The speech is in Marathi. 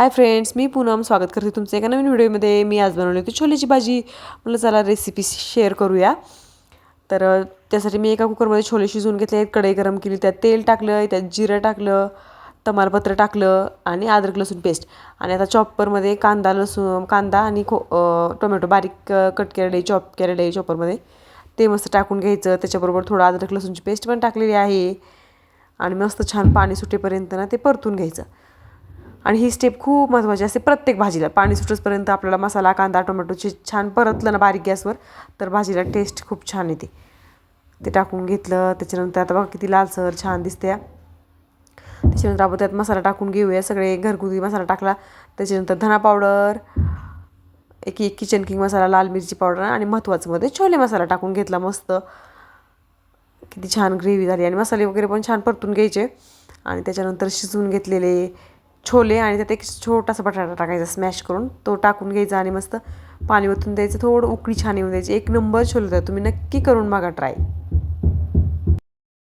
हाय फ्रेंड्स, मी पूनम स्वागत करते तुमचं एका नवीन व्हिडिओमध्ये. मी आज बनवली होती छोलेची भाजी. म्हटलं चला रेसिपी शेअर करूया. तर त्यासाठी मी एका कुकरमध्ये छोले शिजवून घेतले, कढई गरम केली, त्यात तेल टाकलं, त्यात जिरं टाकलं, तमालपत्र टाकलं आणि अद्रक लसूण पेस्ट. आणि आता चॉपरमध्ये कांदा आणि टोमॅटो बारीक कट केलेले चॉप केलेले चॉपरमध्ये ते मस्त टाकून घ्यायचं. त्याच्याबरोबर थोडं अद्रक लसूणची पेस्ट पण टाकलेली आहे आणि मस्त छान पाणी सुटेपर्यंत ना ते परतून घ्यायचं. आणि ही स्टेप खूप महत्त्वाची असते प्रत्येक भाजीला. पाणी सुटेपर्यंत आपल्याला मसाला कांदा टोमॅटोची छान परतलं ना बारीक गॅसवर, तर भाजीला टेस्ट खूप छान येते. ते टाकून घेतलं. त्याच्यानंतर आता बघा किती लालसर छान दिसते. त्याच्यानंतर आपण त्यात मसाला टाकून घेऊया. सगळे घरगुती मसाला टाकला. त्याच्यानंतर धना पावडर, एक किचन किंग मसाला, लाल मिरची पावडर आणि महत्त्वाचं मध्ये छोले मसाला टाकून घेतला. मस्त किती छान ग्रेव्ही झाली. आणि मसाले वगैरे पण छान परतून घ्यायचे. आणि त्याच्यानंतर शिजवून घेतलेले छोले आणि त्यात एक छोटासा बटाटा टाकायचा स्मॅश करून, तो टाकून घ्यायचा आणि मस्त पाणी ओतून द्यायचं. थोडं उकळी छान येऊन द्यायची. एक नंबर छोले होतात. तुम्ही नक्की करून बघा ट्राय.